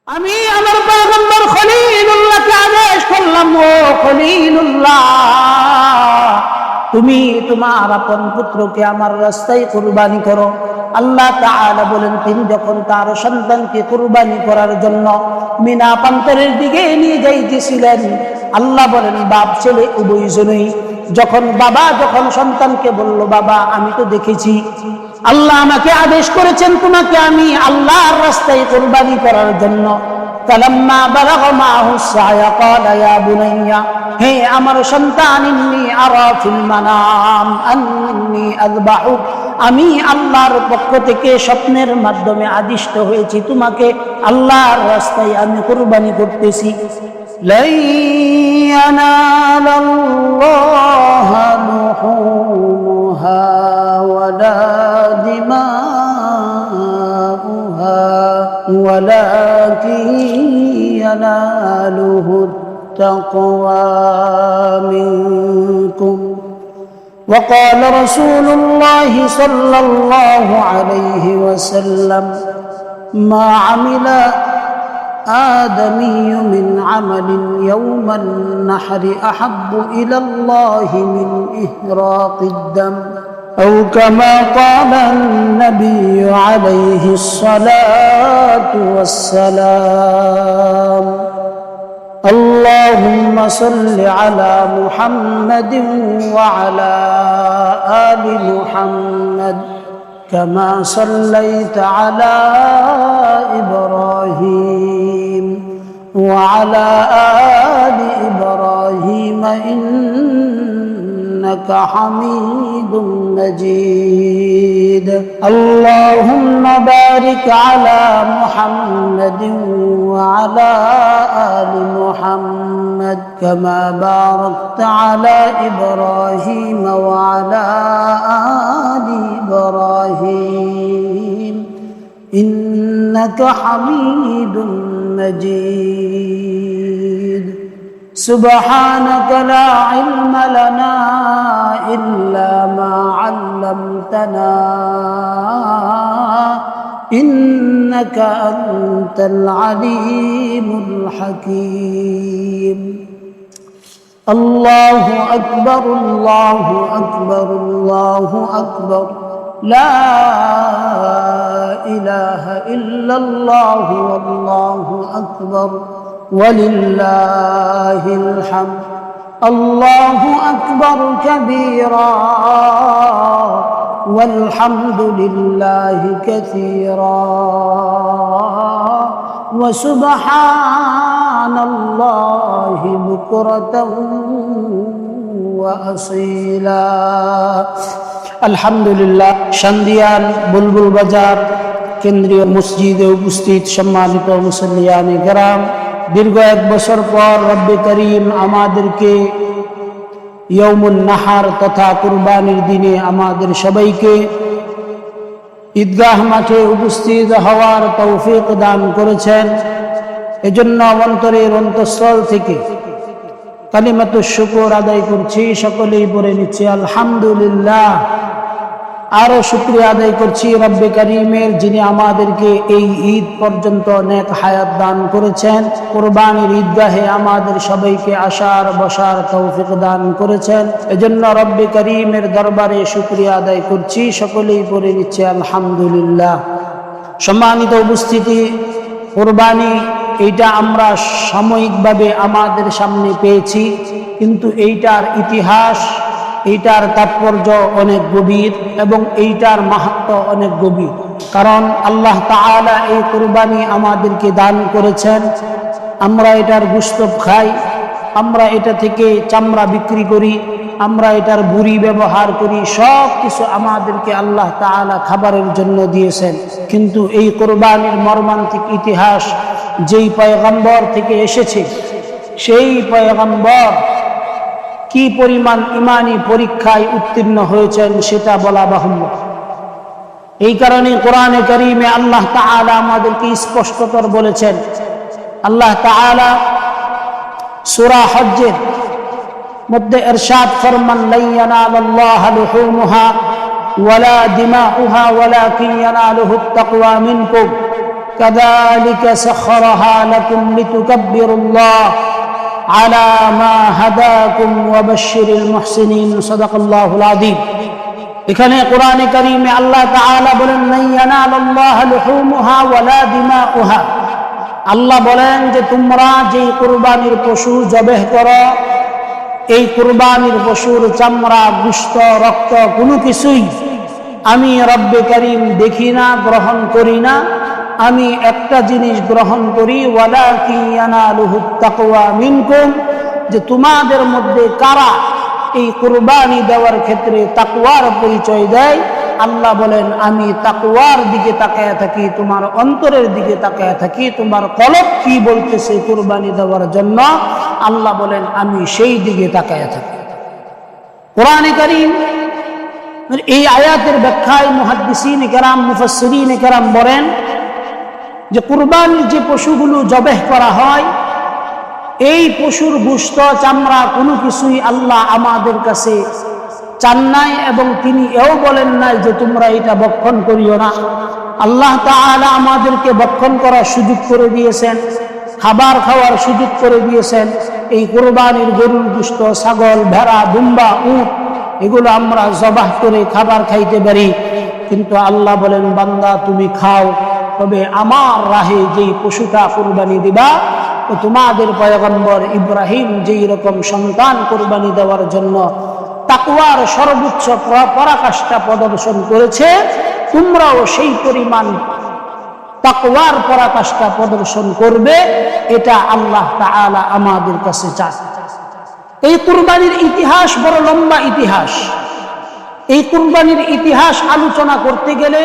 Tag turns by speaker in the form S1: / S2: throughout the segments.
S1: আমি আমার পয়গম্বর খলিলুল্লাহকে আদেশ করলাম, ও খলিলুল্লাহ, তুমি তোমার আপন পুত্রকে আমার রাস্তায় কুরবানি করো। আল্লাহ তাআলা বলেন, তিনি যখন তার সন্তানকে কুরবানি করার জন্য মিনা প্রান্তরের দিকে নিয়ে যাইতেছিলেন, আল্লাহ বলেন বাপ ছেলে উভয়জনই যখন সন্তানকে বলল, বাবা আমি তো দেখেছি আল্লাহ আমাকে আদেশ করেছেন তোমাকে আমি আল্লাহর রাস্তায় কুরবানি করার জন্য। ফালাম্মা বালাগা মাহু সায়া ক্বালা ইয়া বুনাইয়া, হে আমার সন্তান, ইন্নী আরা ফিল মানাম আন্নী আযবাহুক, আমি আল্লাহর পক্ষ থেকে স্বপ্নের মাধ্যমে আদিষ্ট হয়েছি তোমাকে আল্লাহর রাস্তায় আমি কুরবানি করতেছি। লাই ইয়ানালাল্লাহা লুহুমুহা ওয়ালা দিমাউহা ওয়ালাকিন ইয়ানালুহু التقوى منكم وقال رسول الله صلى الله عليه وسلم ما عمل آدمي من عمل يوم النحر أحب إلى الله من إهراق الدم أو كما قال النبي عليه الصلاة والسلام اللهم صل على محمد وعلى آل محمد كما صليت على إبراهيم وعلى آل إبراهيم إنك حميد مجيد اللهم بارك على محمد وعلى آل محمد كما باركت على إبراهيم وعلى آل إبراهيم إنك حميد مجيد سبحانك لا علم لنا إلا ما علمتنا إنك أنت العليم الحكيم الله أكبر الله أكبر الله أكبر لا إله إلا الله والله أكبر ولله الحمد الله أكبر كبيرا والحمد لله كثيرا وسبحان الله بكرة وأصيلا আলহামদুলিল্লাহ। শান্দিয়ান বুলবুল বাজার কেন্দ্রীয় মসজিদে উপস্থিত সম্মানিত মুসল্লিয়ানে কেরাম, দীর্ঘ 1 বছর পর রব্বে করিম আমাদেরকে ইয়াউমুন নাহার তথা কুরবানির দিনে আমাদের সবাইকে ঈদগাহ মাঠে উপস্থিত হওয়ার তৌফিক দান করেছেন। এজন্য অন্তরের অন্তঃস্থল থেকে কালিমাতুশ শুকর আদায় করছি। সকলেই পড়ে নিচ্ছি আলহামদুলিল্লাহ। আরো শুকরিয়া আদায় করছি রব্বে করিমের, যিনি আমাদেরকে এই ঈদ পর্যন্ত নেক হায়াত দান করেছেন, কুরবানির ঈদগাহে আমাদের সবাইকে আসার বসার তৌফিক দান করেছেন। এজন্য রব্বে করিমের দরবারে শুকরিয়া আদায় করছি। সকলেই পড়ে নিচ্ছে আলহামদুলিল্লাহ। সম্মানিত উপস্থিতি, কুরবানি এইটা আমরা সাময়িকভাবে আমাদের সামনে পেয়েছি, কিন্তু এইটার ইতিহাস, এইটার তাৎপর্য অনেক গভীর এবং এইটার মাহাত্ম্য অনেক গভীর। কারণ আল্লাহ তাআলা এই কুরবানি আমাদেরকে দান করেছেন। আমরা এটার গোশত খাই, আমরা এটা থেকে চামড়া বিক্রি করি, আমরা এটার বুড়ি ব্যবহার করি, সব কিছু আমাদেরকে আল্লাহ তাআলা খাবারের জন্য দিয়েছেন। কিন্তু এই কুরবানির মর্মান্তিক ইতিহাস যেই পয়গম্বর থেকে এসেছে, সেই পয়গম্বর কি পরিমাণ ইমানি পরীক্ষায় উত্তীর্ণ হয়েছেন সেটা বলা বাহুল্য। এই কারণে কোরআনে কারীমে আল্লাহ তাআলা আমাদেরকে স্পষ্টতর বলেছেন। আল্লাহ তাআলা সূরা হজ্জের মধ্যে ইরশাদ ফরমান, লা ইয়ানালাল্লাহু লুহুমুহা ওয়ালা দিমাউহা ওয়ালাকিন ইয়ানালুহুত তাকওয়া মিনকুম। কাযালিকা সাখখারাহা লাকুম লিতুকাব্বিরুল্লাহ আলা মা হাদাকুম ওয়া বাশশিরিল মুহসিনিন। সাদাকাল্লাহুল আযীম। এখানে কোরআনে কারীমে আল্লাহ তাআলা বলেন, লা ইয়ানালুল্লাহা লুহুমুহা ওয়ালা দিমাউহা। আল্লাহ বলেন যে তোমরা যেই কুরবানির পশু জবেহ করো, এই কুরবানির পশুর চামড়া, গোশত, রক্ত কোনো কিছুই আমি রব্বে কারীম দেখি না, গ্রহণ করি না। আমি একটা জিনিস গ্রহণ করি, ওয়ালাকিন ইয়ানালুহুত তাকওয়া মিনকুম, যে তোমাদের মধ্যে কারা এই কুরবানি দেওয়ার ক্ষেত্রে তাকওয়ার পরিচয় দেয়। আল্লাহ বলেন আমি তাকওয়ার দিকে তাকায় থাকি, তোমার অন্তরের দিকে তাকায় থাকি, তোমার কলব কি বলতেছে কুরবানি দেওয়ার জন্য, আল্লাহ বলেন আমি সেই দিকে তাকায় থাকি। কোরআনে কারীম এই আয়াতের ব্যাখ্যায় মুহাদ্দিসিন কেরাম, মুফাসসিরিন কেরাম বলেন যে কুরবানির যে পশুগুলো জবেহ করা হয়, এই পশুর গোশত, চামড়া কোনো কিছুই আল্লাহ আমাদের কাছে চান নাই, এবং তিনি এও বলেন নাই যে তোমরা এটা ভক্ষণ করিও না। আল্লাহ তাআলা আমাদেরকে ভক্ষণ করার সুযোগ করে দিয়েছেন, খাবার খাওয়ার সুযোগ করে দিয়েছেন। এই কুরবানির গরুর গোশত, ছাগল, ভেড়া, দুম্বা, উট এগুলো আমরা জবাহ করে খাবার খাইতে পারি, কিন্তু আল্লাহ বলেন বান্দা তুমি খাও, তবে আমার রাহে যেই পশুটা কুরবানি দিবা, তো তোমাদের পয়গম্বর ইব্রাহিম যেই রকম সন্তান কুরবানি দেওয়ার জন্য তাকওয়ার সর্বোচ্চ পরাকাষ্ঠা প্রদর্শন করেছে, তোমরাও সেই পরিমাণ তাকওয়ার পরাকাষ্ঠা প্রদর্শন করবে, এটা আল্লাহ তাআলা আমাদের কাছে চায়। এই কুরবানির ইতিহাস বড় লম্বা ইতিহাস। এই কুরবানির ইতিহাস আলোচনা করতে গেলে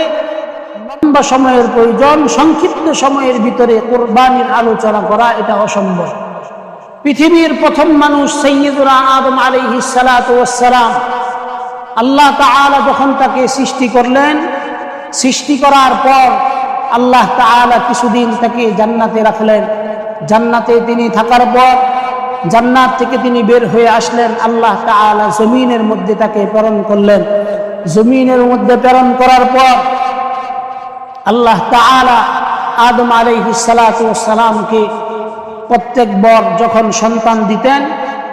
S1: লম্বা সময়ের প্রয়োজন। সংক্ষিপ্ত সময়ের ভিতরে কুরবানির আলোচনা করা এটা অসম্ভব। পৃথিবীর প্রথম মানুষ সাইয়্যিদুনা আদম আলাইহিস সালাতু ওয়াস সালাম, আল্লাহ তাআলা যখন তাকে সৃষ্টি করলেন, সৃষ্টি করার পর আল্লাহ তাআলা কিছুদিন তাকে জান্নাতে রাখলেন। জান্নাতে তিনি থাকার পর জান্নাত থেকে তিনি বের হয়ে আসলেন, আল্লাহ তাআলা জমিনের মধ্যে তাকে প্রেরণ করলেন। জমিনের মধ্যে প্রেরণ করার পর আল্লাহ তাআলা আদম আলাইহিস সালাতু ওয়াস সালামকে প্রত্যেক বর যখন সন্তান দিতেন,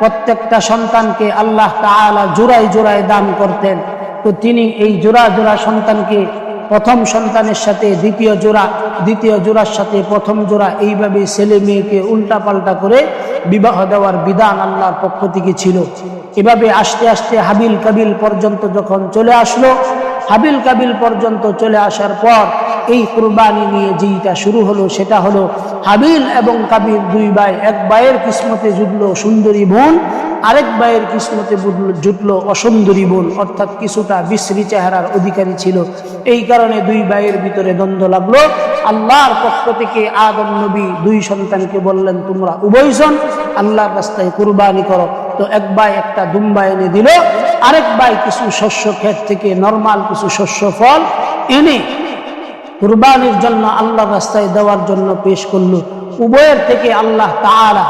S1: প্রত্যেকটা সন্তানকে আল্লাহ তাআলা জোড়ায় জোড়ায় দান করতেন। তো তিনি এই জোড়া জোড়া সন্তানকে প্রথম সন্তানের সাথে দ্বিতীয় জোড়া, দ্বিতীয় জোড়ার সাথে প্রথম জোড়া, এইভাবে ছেলে মেয়েকে উল্টা পাল্টা করে বিবাহ দেওয়ার বিধান আল্লাহর পক্ষ থেকে ছিল। এভাবে আস্তে আস্তে হাবিল কাবিল পর্যন্ত যখন চলে আসলো, হাবিল কাবিল পর্যন্ত চলে আসার পর এই কুরবানি নিয়ে যেটা শুরু হলো, সেটা হলো হাবিল এবং কাবিল দুই ভাই। এক ভাইয়ের কিসমতে জুটলো সুন্দরী বোন, আরেক ভাইয়ের কিসমতে জুটলো অসুন্দরী বোন, অর্থাৎ কিছুটা বিশ্রী চেহারার অধিকারী ছিল। এই কারণে দুই ভাইয়ের ভিতরে দ্বন্দ্ব লাগলো। আল্লাহর পক্ষ থেকে আদম নবী দুই সন্তানকে বললেন তোমরা উভয়জন আল্লাহর রাস্তায় কুরবানি করো। তো এক ভাই একটা দুম্বা এনে দিল, আরেক ভাই কিছু শস্য ক্ষেত থেকে নরমাল কিছু শস্য ফল এনে কুরবানির জন্য আল্লাহর রাস্তায় দেওয়ার জন্য পেশ করলো। উভয়ের থেকে আল্লাহ তাআলা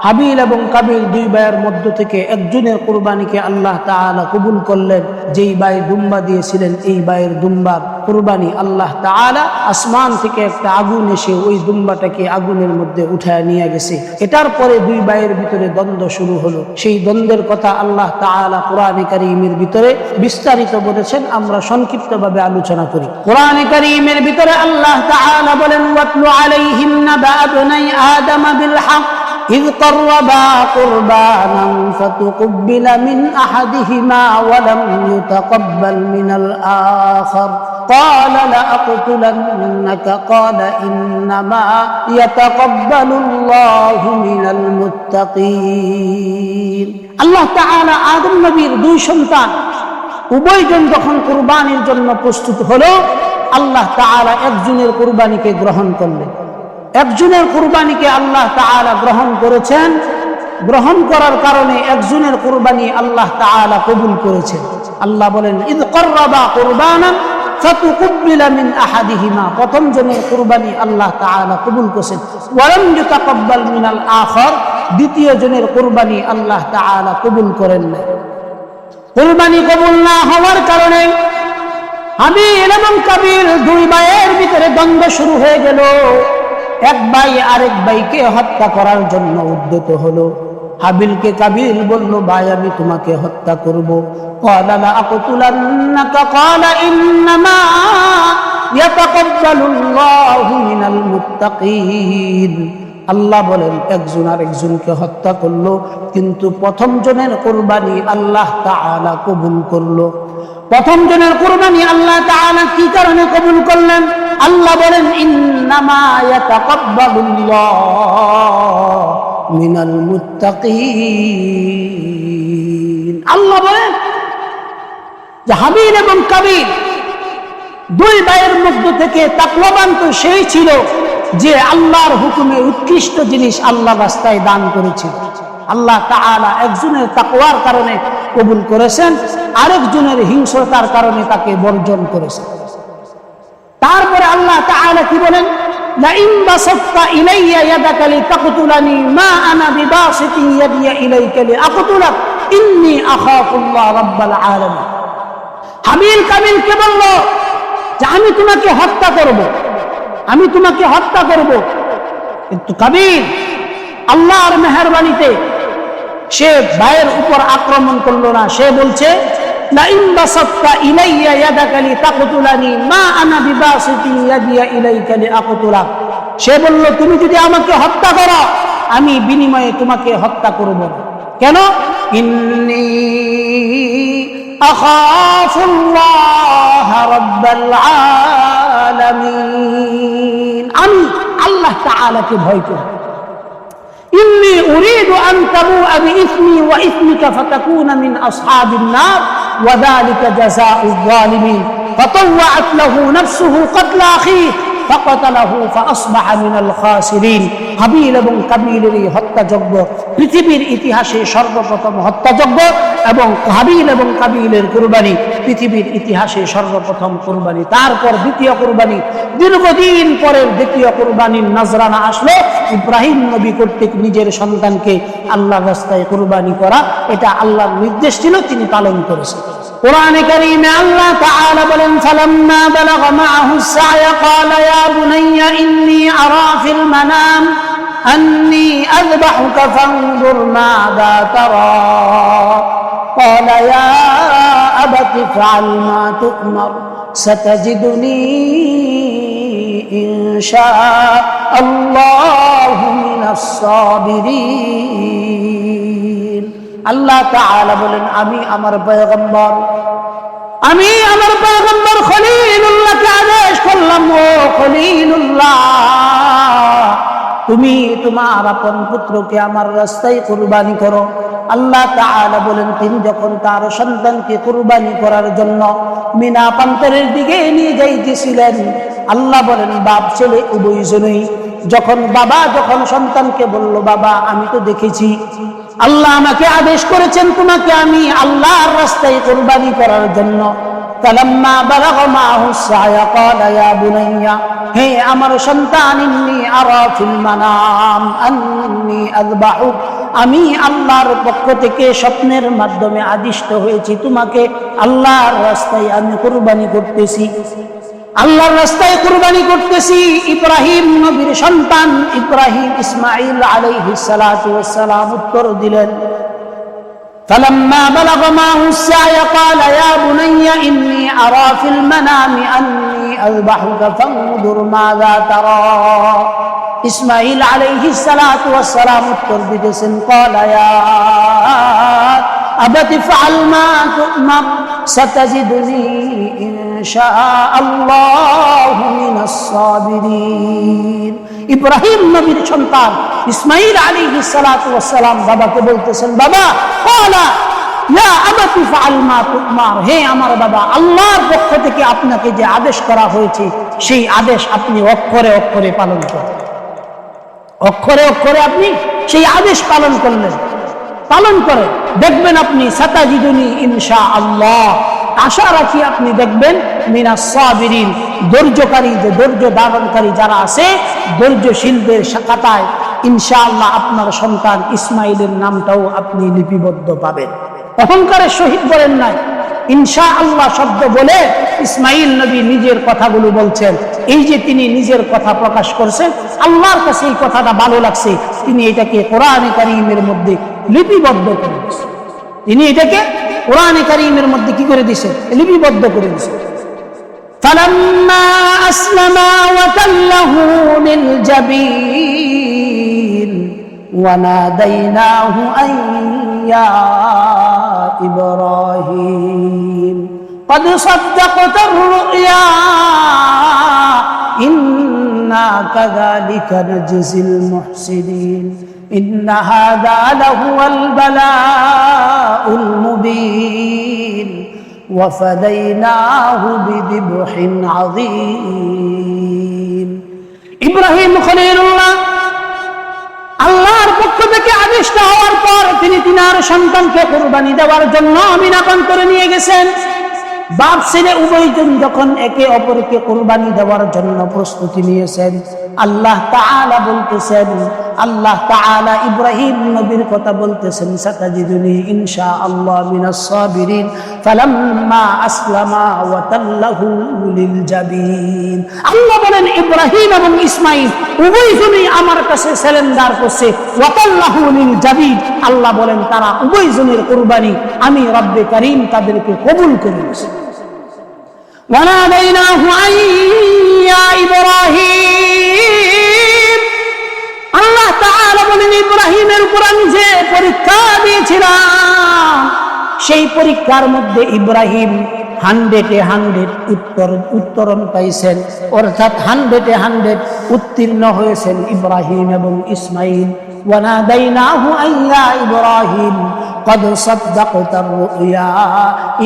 S1: হাবিল এবং কাবিল দুই ভাইয়ের মধ্য থেকে একজনের কুরবানিকে আল্লাহ তাআলা কবুল করলেন। যেই ভাই দুম্বা দিয়েছিলেন, এই ভাইয়ের দুম্বার কুরবানি আল্লাহ তাআলা আসমান থেকে একটা আগুন এসে ওই দুম্বাটাকে আগুনের মধ্যে উঠায় নিয়ে গেছে। এটার পরে দুই ভাইয়ের ভিতরে দ্বন্দ্ব শুরু হলো। সেই দ্বন্দ্বের কথা আল্লাহ তাআলা কোরআনে কারীমের ভিতরে বিস্তারিত বলেছেন, আমরা সংক্ষিপ্তভাবে আলোচনা করি। কোরআনে কারীমের ভিতরে আল্লাহ তাআলা বলেন, ওয়াতলু আলাইহিম নাবা ইবনাই আদম বিল হক إذ قربا قربانا فتقبل من أحدهما ولم يتقبل من الآخر قال لأقتلنك قال إنما يتقبل الله من المتقين। আল্লাহ তাআলা আদম নবীর দুই সন্তান উভয়জন যখন কুরবানির জন্য প্রস্তুত হলো, আল্লাহ তাআলা একজনের কুরবানিকে গ্রহণ করলেন। একজনের কুরবানিকে আল্লাহ তাআলা গ্রহণ করেছেন। গ্রহণ করার কারণে একজনের কুরবানি আল্লাহ তাআলা কবুল করেছেন। আল্লাহ বলেন, ইদ কররাবা কুরবানান ফাতুকুব্বিলা মিন আহাদিহিমা, প্রথম জনের কুরবানি আল্লাহ তাআলা কবুল করেছেন। ওয়ালাম ইউতাকাব্বাল মিনাল আখর, দ্বিতীয় জনের কুরবানি আল্লাহ তাআলা কবুল করেন না। কুরবানি কবুল না হওয়ার কারণে হাবিল এবং কাবিল দুই ভাইয়ের ভিতরে দ্বন্দ্ব শুরু হয়ে গেল। এক ভাই আরেক ভাইকে হত্যা করার জন্য উদ্যত হলো। হাবিলকে কাবিল বলল, ভাই আমি তোমাকে হত্যা করব। ক্বালা লা আक़তুলান্নাকা ক্বালা ইন্নামা ইয়াতাকাব্বালুল্লাহু মিনাল মুত্তাকিন। আল্লাহ বলেন একজন আরেকজনকে হত্যা করলো, কিন্তু প্রথম জনের কুরবানি আল্লাহ তাআলা কবুল করলো। প্রথম জনের কুরবানি আল্লাহ তাআলা কি কারণে কবুল করলেন? আল্লাহ বলেন ইন্নামা ইয়াতাকাব্বালুল্লাহু মিনাল মুত্তাকিন। আল্লাহ বলেন যে হাবিল এবং কাবিল দুই ভাইয়ের মধ্য থেকে তাকওয়াবান তো সেই ছিল যে আল্লাহর হুকুমে উৎকৃষ্ট জিনিস আল্লাহ রাস্তায় দান করেছিল। আল্লাহ তাআলা একজনের তাকওয়ার কারণে কবুল করেছেন, আরেকজনের হিংস্রতার কারণে তাকে বর্জন করেছেন। তারপরে আল্লাহ তাআলা কি বলেন? লা ইন বাসাত্তা ইলাইয়া ইয়াদাকা লিতাকতুলানি মা আনা বিবাসিতি ইয়াদিয়া ইলাইকা লিআকতুলাক ইন্নী আখাফুল্লাহ রাব্বাল আলামিন। হাবিল কাবিলকে বলল যে আমি তোমাকে হত্যা করব, আমি তোমাকে হত্যা করব। কিন্তু কাবিল আল্লাহর মেহেরবানিতে সে ভাইয়ের উপর আক্রমণ করলো না। সে বলছে লা ইন বাসাত্তা ইলাইয়া ইয়াদাকা লিতাকতুলানি মা আনা বিবাসিতি ইয়াদিয়া ইলাইকা লিআকতুলাক। সে বলল তুমি যদি আমাকে হত্যা করো আমি বিনিময়ে তোমাকে হত্যা করব। কেন? ইন্নী আখাফুল্লাহ রাব্বাল আলামিন। আমি আল্লাহ তাআলাকে ভয় করি। ইন্নী উরিদু আন তাবুআ বিইসমি ওয়া ইসমিকা ফাতাকুনা মিন আসহাবিন নার ওয়া যালিকা জাযাউয যালিমিন। ফাতাওয়াআত লাহু নাফসুহু ক্বাতলা আখিহি ফাকাতালাহু ফাআসবাহা মিনাল খাসিরিন। হাবিল এবং কাবিলের এই হত্যাযজ্ঞ পৃথিবীর ইতিহাসে সর্বপ্রথম হত্যাযজ্ঞ, এবং হাবিল এবং কাবিলের কুরবানি পৃথিবীর ইতিহাসে সর্বপ্রথম কুরবানি। তারপর দ্বিতীয় কুরবানি, দীর্ঘদিন পরের দ্বিতীয় কুরবানির নজরানা আসলো। ইব্রাহিম নবী কর্তৃক নিজের সন্তানকে আল্লাহর রাস্তায় কুরবানি করা, এটা আল্লাহর নির্দেশ ছিল, তিনি পালন করেছেন। কোরআনে কারীমে আল্লাহ তাআলা বলেন ফালাম্মা বালাগা মাআহুস সা'য়া ক্বালা ইয়া বুনাইয়া ইন্নী আরা ফিল মানাম আন্নী আযবাহুকা ফানজুর মাযা তারা ক্বালা ইয়া আবাতি ইফআল মা তু'মার সাতাজিদুনি ইনশাআল্লাহু মিনাস সাবিরিন। আল্লাহ তাআলা বলেন আমি আমার পয়গম্বর খলিলুল্লাহকে আদেশ করলাম, ও খলিলুল্লাহ তুমি তোমার আপন পুত্রকে আমার রাস্তায় কুরবানি করো। আল্লাহ তাআলা বলেন তিনি যখন তার সন্তানকে কুরবানি করার জন্য মিনা প্রান্তরের দিকে নিয়ে যাইতেছিলেন, আল্লাহ বলেন বাপ ছেলে উভয়জনই যখন সন্তানকে বলল বাবা আমি তো দেখেছি আল্লাহ আমাকে আদেশ করেছেন তোমাকে আমি আল্লাহর রাস্তায় কুরবানি করার জন্য। ফালাম্মা বালাগা মাআহুস সা'য়া ক্বালা ইয়া বুনাইয়া, হে আমার সন্তান, ইন্নী আরা ফিল মানাম আন্নী আযবাহুক, আমি আল্লাহর পক্ষ থেকে স্বপ্নের মাধ্যমে আদিষ্ট হয়েছি তোমাকে আল্লাহর রাস্তায় আমি কুরবানি করতেছি, আল্লাহর রাস্তায় কুরবানি করতেছি। ইব্রাহিম নবীর সন্তান ইব্রাহিম ইসমাঈল আলাইহিস সালাতু ওয়াস সালাম উত্তর দিলেন ফালাম্মা বালাগা মাআহুস সা'য়া ক্বালা ইয়া বুনাইয়া ইন্নী আরা ফিল মানামি আন্নী আযবাহুকা ফানজুর মাযা তারা। ইসমাঈল আলাইহিস সালাতু ওয়াস সালাম উত্তর দিতেছেন ক্বালা ইয়া আবাতি ইফআল মা তু'মার সাতাজিদুনি ইনশাআল্লাহু মিনাস সাবিরিন। ইব্রাহিম নবীর সন্তান ইসমাঈল আলাইহিস সালাতু ওয়াস সালাম বাবাকে বলতেছেন বাবা ক্বালা ইয়া আবাতি ইফআল মা তু'মার, হে আমার বাবা আল্লাহর পক্ষ থেকে আপনাকে যে আদেশ করা হয়েছে সেই আদেশ আপনি অক্ষরে অক্ষরে পালন করেন। অক্ষরে অক্ষরে আপনি সেই আদেশ পালন করলেন, পালন করে দেখবেন আপনি সাতাজিদুনি ইনশাআল্লাহ, আশা রাখি আপনি দেখবেন মিনাস সাবিরিন, ধৈর্যকারী যে ধৈর্য ধারণকারী যারা আছে ধৈর্যশীলদের খাতায় ইনশাআল্লাহ আপনার সন্তান ইসমাঈলের নামটাও আপনি লিপিবদ্ধ পাবেন। অহংকারের সহিত বলেন নাই, ইনশাআল্লাহ শব্দ বলে ইসমাইল নবী নিজের কথাগুলো বলছেন। এই যে তিনি নিজের কথা প্রকাশ করছেন, আল্লাহর কাছে এই কথাটা ভালো লাগছে, তিনি এটাকে কোরআনে কারীমের মধ্যে লিপিবদ্ধ করে দিয়েছেন। তিনি এটাকে কোরআনে কারীমের মধ্যে কি করে দিয়েছেন? লিপিবদ্ধ করে দিয়েছেন। ফালাম্মা আসলামা ওয়া তাল্লাহু লিল জাবিন ওয়া নাদাইনাহু আন ইয়া ইব্রাহিম قد صدقت الرؤيا إنا كذلك نجزي المحسنين إن هذا لهو البلاء المبين وفديناه بذبح عظيم إبراهيم خليل الله আল্লাহর পক্ষ থেকে আদেশটা হওয়ার পর তিনি তিনার সন্তানকে কুরবানি দেওয়ার জন্য মিনা প্রান্তরে নিয়ে গেছেন। বাপ ছেলে উভয়জন যখন একে অপরকে কুরবানি দেওয়ার জন্য প্রস্তুতি নিয়েছেন, আল্লাহ তাআলা বলতেছেন, আল্লাহ তাআলা ইব্রাহিম নবীর কথা বলতেছেন, সাতাজিদুনি ইনশাআল্লাহ মিনাস সাবিরিন ফালাম্মা আসলামা ওয়া তাল্লাহু লিল জাবিন। আল্লাহ বলেন ইব্রাহিম এবং ইসমাঈল উভয়জনই আমার কাছে সারেন্ডার করছে, ওয়া তাল্লাহু লিল জাবিন। আল্লাহ বলেন তারা উভয়জনের কুরবানি আমি রব্বে কারীম তাদেরকে কবুল করে নিয়েছি। ওয়ানাদাইনাহু আন ইয়া ইব্রাহিম। আল্লাহ তাআলা বলেন ইব্রাহিমের উপর আমি যে পরীক্ষা দিয়েছিলাম, সেই পরীক্ষার মধ্যে ইব্রাহিম 100-100 উত্তরণ পাইছেন, অর্থাৎ 100-100 উত্তীর্ণ হয়েছেন ইব্রাহিম এবং ইসমাঈল। ওয়ানাদাইনাহু আন ইয়া ইব্রাহিম قد صدقت الرؤيا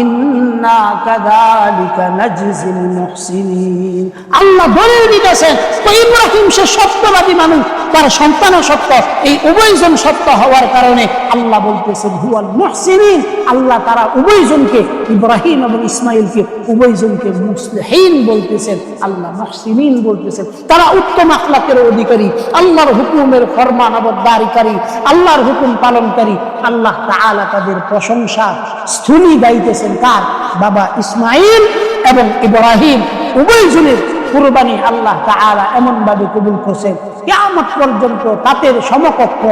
S1: إنا كذلك نجزي المحسنين। আল্লাহ বলে দিতেছেন ইব্রাহিম সে সত্যবাদী মানুষ, তার সন্তানও সত্য, এই উভয়জন সত্য হওয়ার কারণে আল্লাহ বলতেছেন হুয়াল মুহসিনিন। আল্লাহ তারা উভয়জনকে, ইব্রাহিম এবং ইসমাঈলকে উভয়জনকে মুসলিহিন বলতেছেন, আল্লাহ মুহসিনিন বলতেছেন। তারা উত্তম আখলাকের অধিকারী, আল্লাহর হুকুমের ফরমানবরদারিকারী, আল্লাহর হুকুম পালনকারী। আল্লাহ তাআলা তাদের প্রশংসা স্থুলি গাইতেছেন কার? বাবা ইসমাঈল এবং ইব্রাহিম উভয়জনের কুরবানি আল্লাহ তাআলা এমন ভাবে কবুল করেছেন, কিয়ামত পর্যন্ত তাদের সমকক্ষ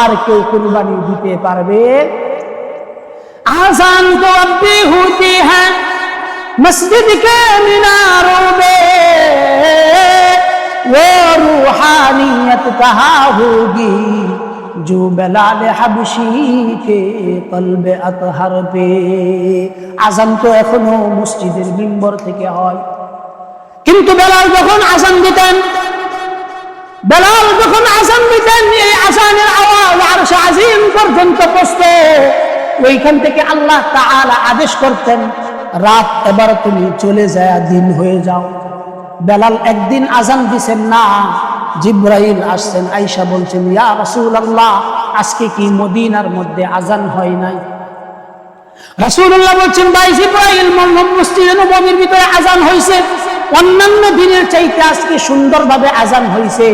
S1: আর কেউ কুরবানি দিতে পারবে। আযান তো আব্বি होती है मस्जिद के मीनारों में, वो रूहानियत कहाँ होगी जो बेलाल হাবশি के कल्ब अतहर पे। আযান তো এখনো মসজিদের মিম্বর থেকে হয়, কিন্তু বেলাল যখন আযান দিতেন, এই আযানের আওয়াজ আরশ আজিম পর্যন্ত পৌঁছতো। ওইখান থেকে আল্লাহ তাআলা আদেশ করতেন, রাত এবার তুমি চলে যায়, দিন হয়ে যাও। বেলাল একদিন আযান দিছেন না, জিবরাইল আসছেন, আয়েশা বলছেন ইয়া রাসূলুল্লাহ আজকে কি মদিনার মধ্যে আযান হয় নাই? রাসূলুল্লাহ বলছেন ভাই জিবরাইল, মসজিদে নববীর ভিতরে আযান হইছে, অন্যান্য দিনের চাইতে আজকে সুন্দরভাবে আযান হইছে।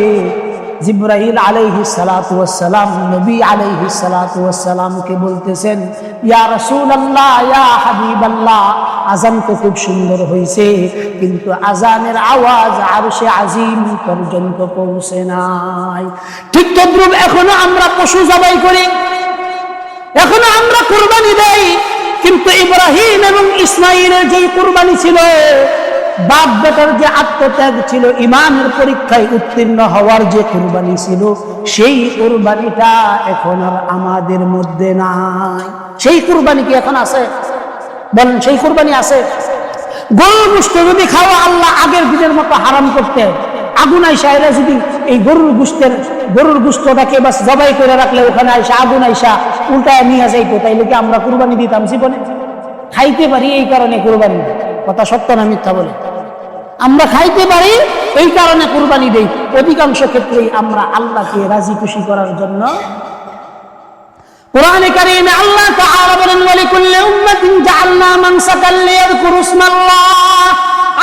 S1: জিবরাইল আলাইহিস সালাতু ওয়াস সালাম নবী আলাইহিস সালাতু ওয়াস সালামকে বলতেছেন ইয়া রাসূলুল্লাহ ইয়া হাবিবাল্লাহ আযান তো খুব সুন্দর হইছে, কিন্তু আযানের আওয়াজ আরশে আজিম পর্যন্ত পৌঁছে নাই। ঠিক তদ্রূপ এখনো আমরা পশু জবাই করি, এখনো আমরা কুরবানি দেই, কিন্তু ইব্রাহিম এবং ইসমাঈলের যে কুরবানি ছিল, বাপ বেটার যে আত্মত্যাগ ছিল, ইমানের পরীক্ষায় উত্তীর্ণ হওয়ার যে কুরবানি ছিল, সেই কুরবানিটা এখন আর আমাদের মধ্যে নাই। সেই কুরবানি কি এখন আছে? বলেন সেই কুরবানি আছে? গরুর গোশত যদি খাওয়া আল্লাহ আগের দিনের মতো হারাম করতে, আগুন আইসা এরা যদি এই গরুর গোশতটাকে বাস জবাই করে রাখলে ওখানে আইসা আগুন আইসা উল্টায় নিয়ে যাইতো, তাইলে কি আমরা কুরবানি দিতাম? জীবনে খাইতে পারি এই কারণে কুরবানি। কথা সত্য না মিথ্যা বলে? আমরা খাইতে পারি এই কারণে কুরবানি দেই। অধিকাংশ ক্ষেত্রেই আমরা আল্লাহকে রাজি খুশি করার জন্য। কোরআনে কারীমে আল্লাহ তাআলা বলেন ওয়ালিকুল্লি উম্মাতিন জাআলনা মানসাকাল লিয়াযকুরু ইসমাল্লাহ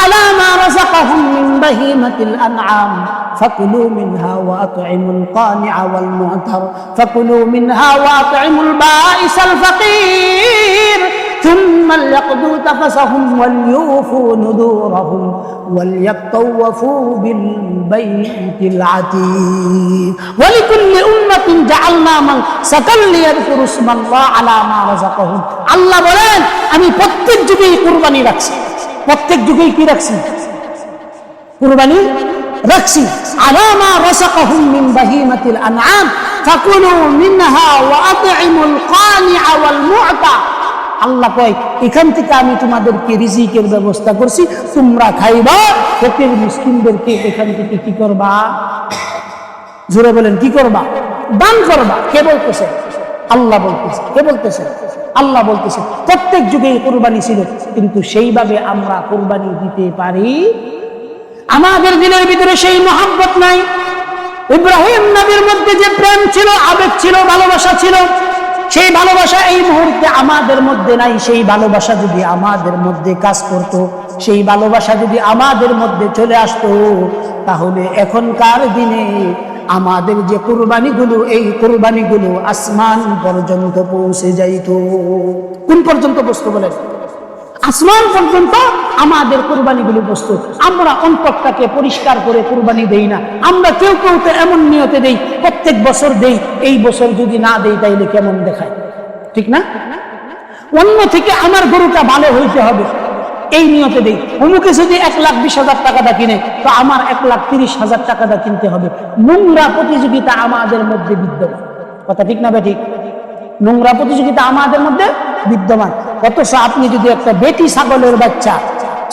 S1: আলা মা রাযাকাহুম মিন বাহিমাতিল আনআম ফাকুলু মিনহা ওয়া আত'ইমুল কানি'a ওয়াল মু'তার ফাকুলু মিনহা ওয়া আত'ইমুল বাঈসাল ফাকির ثم ليقضوا تفثهم وليوفوا نذورهم وليطوفوا بالبيت العتيق ولكل أمة جعلنا منسكا ليذكروا اسم الله على ما رزقهم আল্লাহ বলেন আমি প্রত্যেক যুগেই কুরবানি রাখছি প্রত্যেক যুগেই কি রাখছি কুরবানি রাখছি আলা মা রাযাকাহুম মিন বাহিমাতিল আনআম ফাকুলু মিনহা ওয়া আত'ইমুল কানিআ ওয়াল মু'তা আল্লাহ কয় এখান থেকে আমি তোমাদেরকে রিজিকের ব্যবস্থা করছি তোমরা খাইবা ফকির মিসকিনদেরকে এখান থেকে কি করবা জোরে বলেন কি করবা দান করবা কে বলতেছে আল্লাহ বলতেছে কে বলতেছে আল্লাহ বলতেছে প্রত্যেক যুগেই কুরবানি ছিল কিন্তু সেইভাবে আমরা কুরবানি দিতে পারি আমাদের দিলের ভিতরে সেই মহব্বত নাই ইব্রাহিম নবীর মধ্যে যে প্রেম ছিল আবেগ ছিল ভালোবাসা ছিল সেই ভালোবাসা এই মুহূর্তে আমাদের মধ্যে নাই সেই ভালোবাসা যদি আমাদের মধ্যে কাজ করত সেই ভালোবাসা যদি আমাদের মধ্যে চলে আসতো তাহলে এখনকার দিনে আমাদের যে কুরবানিগুলো এই কুরবানিগুলো আসমান পর্যন্ত পৌঁছে যাইত কোন পর্যন্ত বসতো বলেন আসমান পর্যন্ত আমাদের কুরবানিগুলো বসতো আমরা অন্তরটাকে পরিষ্কার করে কুরবানি দেই না আমরা কেউ কেউ তো এমন নিয়তে দেই প্রত্যেক বছর দেই এই বছর যদি না দেই তাইলে কেমন দেখায় ঠিক না অন্য থেকে আমার গরুটা ভালো হইতে হবে এই নিয়তে দেই অমুকে যদি 1,20,000 টাকাটা কিনে তো আমার 1,30,000 টাকাটা কিনতে হবে নোংরা প্রতিযোগিতা আমাদের মধ্যে বিদ্যমান কথা ঠিক না ঠিক নোংরা প্রতিযোগিতা আমাদের মধ্যে বিদ্যমান অথচ আপনি যদি একটা বেটি ছাগলের বাচ্চা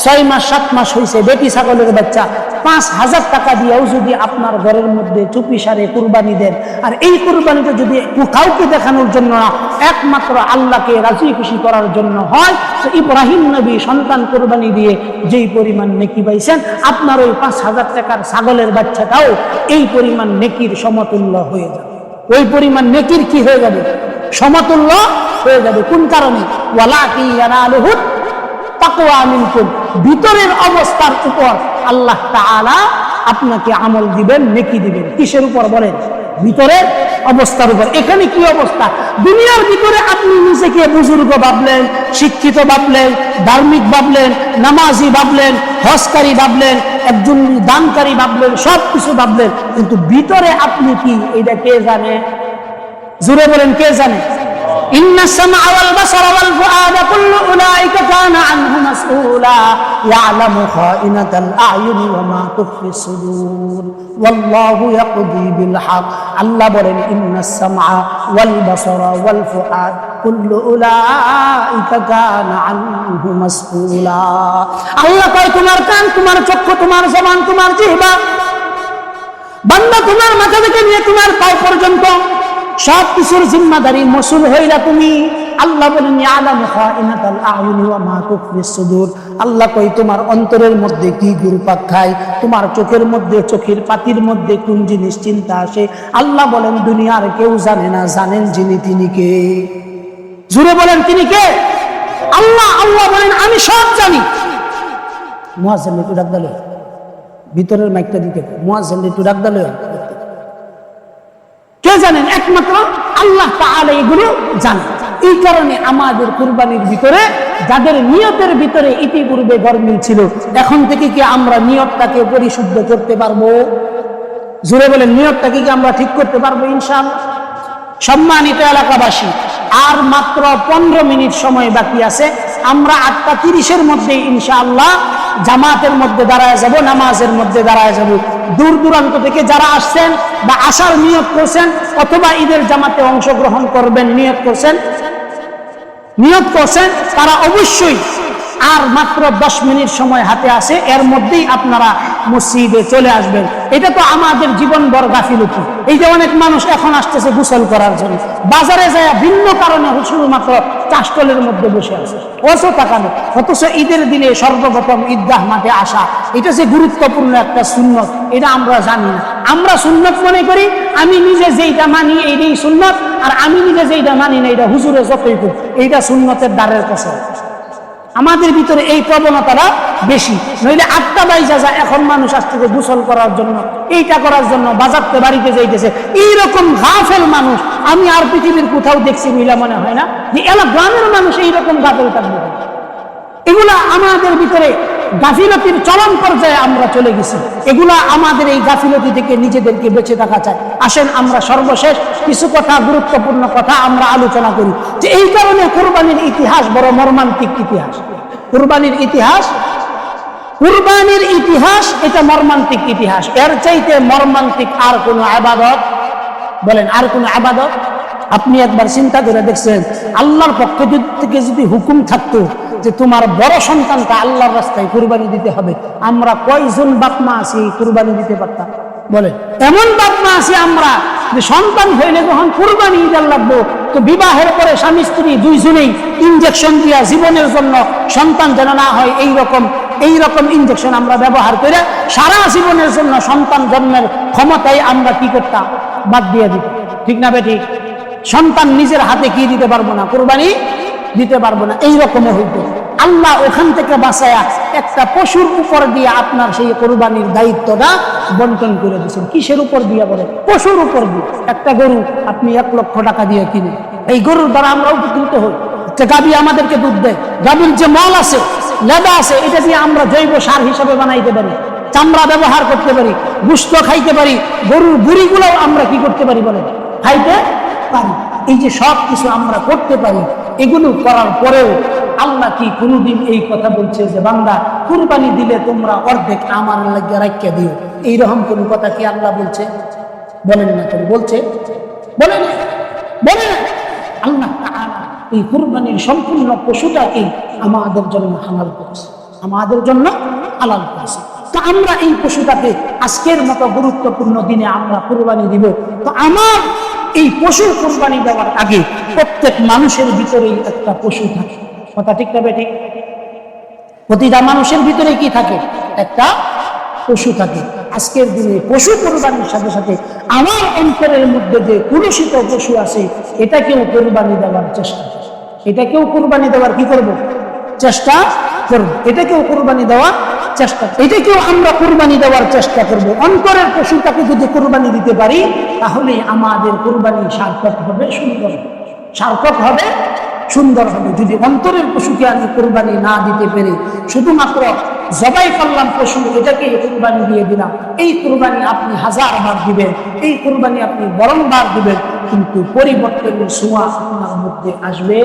S1: 6 মাস 7 মাস হয়েছে বেটি ছাগলের বাচ্চা 5,000 টাকা দিয়েও যদি আপনার ঘরের মধ্যে চুপি সারে কুরবানি দেন আর এই কুরবানিটা যদি কাউকে দেখানোর জন্য না একমাত্র আল্লাহকে রাজি খুশি করার জন্য হয় তো ইব্রাহিম নবী সন্তান কুরবানি দিয়ে যেই পরিমাণ নেকি পাইছেন আপনার ওই 5,000 টাকার ছাগলের বাচ্চাটাও এই পরিমাণ নেকির সমতুল্য হয়ে যাবে ওই পরিমাণ নেকির কি হয়ে যাবে সমতুল্য হয়ে যাবে কোন কারণে ওয়ালাকি ইয়ানালুহু তাকওয়া মিনকুম ভিতরের অবস্থার উপর আল্লাহ তাআলা আপনাকে আমল দিবেন নেকি দিবেন কিসের উপর বলেন ভিতরের অবস্থার উপর এখানে কি অবস্থা দুনিয়ার ভিতরে আপনি নিজেকে বুজুর্গ ভাবলেন শিক্ষিত ভাবলেন ধার্মিক ভাবলেন নামাজি ভাবলেন হজকারী ভাবলেন একজন দানকারী ভাবলেন সবকিছু ভাবলেন কিন্তু ভিতরে আপনি কি এটা কে জানে জোরে বলেন কে জানে إن السمع والبصر والفؤاد كل أولئك كان عنه مسؤولا يعلم خائنة الأعين وما تخفي الصدور والله يقضي بالحق الله بولن إن السمع والبصر والفؤاد كل أولئك كان عنه مسؤولا الله কয় তোমার কান তোমার চক্ষু তোমার জবান তোমার জিহ্বা বান্দা তোমার মাথা থেকে নিয়ে তোমার পাও পর্যন্ত সব কিছুর জিম্মাদারি মসুল হইলা তুমি আল্লাহ বলেন ইয়ালামু খাইনাতাল আয়ুনি ওয়া মা তুখফিস সুদূর আল্লাহ কই তোমার অন্তরের মধ্যে কি ঘুরপাক খায় তোমার চোখের মধ্যে চোখের পাতির মধ্যে কোন জিনিস চিন্তা আসে আল্লাহ বলেন দুনিয়ার কেউ জানে না জানেন যিনি তিনি কে জোরে বলেন তিনি কে আল্লাহ আল্লাহ বলেন আমি সব জানি মুয়াজ্জিন একটু ডাক দাও ভিতরের মাইকটা দিতে মুয়াজ্জিন একটু ডাক দাও কে জানেন একমাত্র আল্লাহ তাআলা এগুলো জানেন এই কারণে আমাদের কুরবানির ভিতরে যাদের নিয়তের ভিতরে ইতিপূর্বে গরমিল ছিল এখন থেকে কি আমরা নিয়তটাকে পরিশুদ্ধ করতে পারবো জোরে বলেন নিয়তটাকে কি আমরা ঠিক করতে পারবো ইনশাআল্লাহ সম্মানিত এলাকাবাসী আর মাত্র 15 মিনিট সময় বাকি আছে আমরা 8:30 মধ্যে ইনশাআল্লাহ জামাতের মধ্যে দাঁড়ায় যাব নামাজের মধ্যে দাঁড়ায় যাব দূর দূরান্ত থেকে যারা আসছেন বা আসার নিয়ত করছেন অথবা ঈদের জামাতে অংশগ্রহণ করবেন নিয়ত করছেন তারা অবশ্যই আর মাত্র 10 মিনিট সময় হাতে আছে এর মধ্যেই আপনারা মসজিদে চলে আসবেন এটা তো আমাদের জীবনভর গাফিলতি এই যে অনেক মানুষ এখন আসতেছে গোসল করার জন্য বাজারে যায় ভিন্ন কারণে শুধুমাত্র চাষকলের মধ্যে বসে আছে অযথা তাকানো অথচ ঈদের দিনে সর্বপ্রথম ঈদগাহ মাঠে আসা এটা যে গুরুত্বপূর্ণ একটা সুন্নত এটা আমরা জানি না আমরা সুন্নত মনে করি আমি নিজে যেইটা মানি এইটাই সুন্নত আর আমি নিজে যেইটা মানি না এটা হুজুরে যতই করি এইটা সুন্নতের দ্বারের কাছে আমাদের ভিতরে এই প্রবণতাটা বেশি। নইলে 8টা বাজে যায়, এখন মানুষ আসতেছে গোসল করার জন্য, এইটা করার জন্য, বাজারতে বাড়িতে যাইতেছে। এইরকম গাফেল মানুষ আমি আর পৃথিবীর কোথাও দেখছি মিলা মনে হয় না যে এলা গ্রামের মানুষ এইরকম গাফেল থাকবে। এগুলা আমাদের ভিতরে গাফিলতির চরম পর্যায়ে আমরা চলে গেছি। এগুলা আমাদের এই গাফিলতি থেকে নিজেদেরকে বেঁচে থাকা চাই। আসেন আমরা সর্বশেষ কিছু কথা, গুরুত্বপূর্ণ কথা আমরা আলোচনা করি যে এই কারণে কুরবানির ইতিহাস বড় মর্মান্তিক ইতিহাস। কুরবানির ইতিহাস এটা মর্মান্তিক ইতিহাস। এর চাইতে মর্মান্তিক আর কোন ইবাদত, বলেন আর কোন ইবাদত? আপনি একবার চিন্তা করে দেখছেন, আল্লাহর পক্ষ থেকে যদি হুকুম থাকতো যে তোমার বড় সন্তানটা আল্লাহর রাস্তায় কুরবানি দিতে হবে, আমরা কয়জন বাপ মা আছি কুরবানি দিতে পারতাম? বলে এমন বাপ মা আছি আমরা যে সন্তান হইলে যখন কুরবানি দেওয়া লাগবো, তো বিবাহের পরে স্বামী স্ত্রী দুইজনেই ইনজেকশন দিয়া জীবনের জন্য সন্তান যেন না হয় এইরকম ইনজেকশন আমরা ব্যবহার করে সারা জীবনের জন্য সন্তান জন্মের ক্ষমতায় আমরা কি করতাম? বাদ দিয়ে দিতাম। ঠিক না বেঠিক? সন্তান নিজের হাতে কি দিতে পারবো না, কুরবানি দিতে পারবো না, এইরকম হইতো। আল্লাহ ওখান থেকে বাঁচায়া একটা পশুর উপর দিয়ে আপনার সেই কুরবানির দায়িত্বটা বন্টন করে দিয়েছেন। কিসের উপর দিয়ে? বলে পশুর উপর দিয়ে। একটা গরু আপনি 1 লক্ষ টাকা দিয়ে কিনে, এই গরুর দ্বারা আমরা উপকৃত হই। গাভী আমাদেরকে দুধ দেয়, গাভীর যে মল আছে, লেদা আছে, এটা দিয়ে আমরা জৈব সার হিসাবে বানাইতে পারি, চামড়া ব্যবহার করতে পারি, গোশত খাইতে পারি, গরুর বুড়িগুলোও আমরা কি করতে পারি? বলে খাইতে পারি। এই যে সব কিছু আমরা করতে পারি, এগুলো করার পরেও আল্লাহ কি কোনোদিন এই কথা বলছে যে বান্দা কুরবানি দিলে তোমরা অর্ধেক আমার লাগিয়ে রাখিয়া দিও? এইরকম কোন কথা কি আল্লাহ বলছে? বলেন না কেন? বলছে? বলে না, বলে না। আল্লাহ তাআলা এই কুরবানির সম্পূর্ণ পশুটাকে আমাদের জন্য হালাল করেছে, আমাদের জন্য হালাল করেছে। তো আমরা এই পশুটাকে আজকের মতো গুরুত্বপূর্ণ দিনে আমরা কুরবানি দিব। তো আমার এই পশু কুরবানি দেওয়ার আগে প্রত্যেক মানুষের ভিতরেই একটা পশু থাকে। কথা ঠিক না বেঠিক? প্রতিটা মানুষের ভিতরে কি থাকে? একটা পশু থাকে। আজকের দিনে পশু কুরবানির সাথে সাথে আমার অন্তরের মধ্যে যে কুলুষিত পশু আছে, এটাকেও কুরবানি দেওয়ার চেষ্টা, এটাকেও কুরবানি দেওয়ার কি করব? চেষ্টা করব। এটাকেও কুরবানি দেওয়ার চেষ্টা, এটাকেও আমরা কুরবানি দেওয়ার চেষ্টা করব। অন্তরের পশুটাকে যদি কুরবানি দিতে পারি, তাহলে আমাদের কুরবানি সার্থক হবে, সুন্দর সার্থক হবে, সুন্দর হবে। যদি অন্তরের পশুকে আমি কুরবানি না দিতে পেরে শুধুমাত্র জবাই করলাম পশু, এটাকে কুরবানি দিয়ে দিলাম, এই কুরবানি আপনি 1000 বার দিবেন, এই কুরবানি আপনি বরংবার দিবেন, কিন্তু পরিবর্তনের ছোঁয়া আপনার মধ্যে আসবে,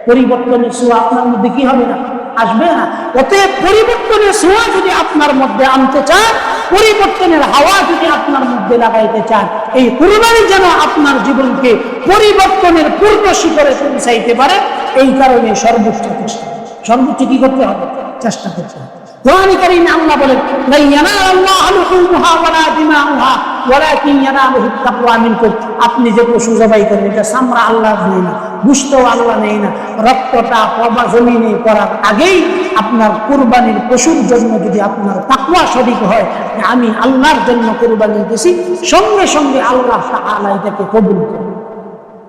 S1: পরিবর্তনের ছোঁয়া আপনার মধ্যে কি হবে না? আসবে না। অতএব পরিবর্তনের ছোঁয়া যদি আপনার মধ্যে আনতে চান, পরিবর্তনের হাওয়া যদি আপনার মধ্যে লাগাইতে চান, এই কুরবানি যেন আপনার জীবনকে পরিবর্তনের পূর্ব শিখরে পৌঁছাইতে পারে, এই কারণে সর্বোচ্চ কি করতে হবে? চেষ্টা করতে হবে। কোরআন কারীমে আল্লাহ বলেন, লা ইয়ানালাল্লাহু লুহুমুহা ওয়ালা দিমাউহা ওয়ালাকিন ইয়ানালুহু তাকওয়া মিনকুম। আপনি যে পশু জবাই করেন, এটা চামড়া আল্লাহ নেয় না, গোশত আল্লাহ নেয় না, রক্তটা প্রভা জমিনে করার আগেই আপনার কুরবানির পশুর জন্য যদি আপনার তাকওয়া সঠিক হয়, আমি আল্লাহর জন্য কুরবানি দিয়েছি, সঙ্গে সঙ্গে আল্লাহ তাআলা এটাকে কবুল করেন।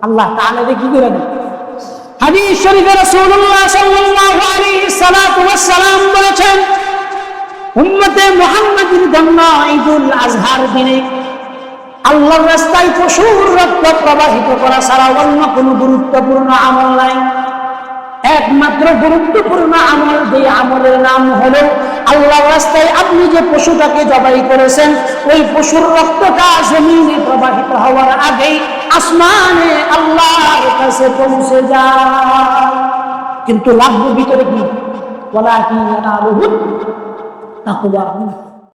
S1: আল্লাহ তাআলা এটা কি করে দেন? হাদিস শরীফে রাসূলুল্লাহ সাল্লাল্লাহু আলাইহি ওয়াসাল্লাম বলেছেন, উম্মতে মুহাম্মাদের জন্য ঈদুল আজহার দিনে আল্লাহর রাস্তায় পশুর রক্ত প্রবাহিত করা ছাড়া অন্য কোনো গুরুত্বপূর্ণ আমল নাই। একমাত্র গুরুত্বপূর্ণ আমল, যে আমলের নাম হলো আল্লাহর রাস্তায় আপনি যে পশুটাকে জবাই করেছেন, ওই পশুর রক্তটা জমিনে প্রবাহিত হওয়ার আগেই আসমানে আল্লাহর কাছে পৌঁছে যায়। কিন্তু লাগবে ভিতরে কি? ওয়ালাকিন ইয়ানালুহু তাকওয়া।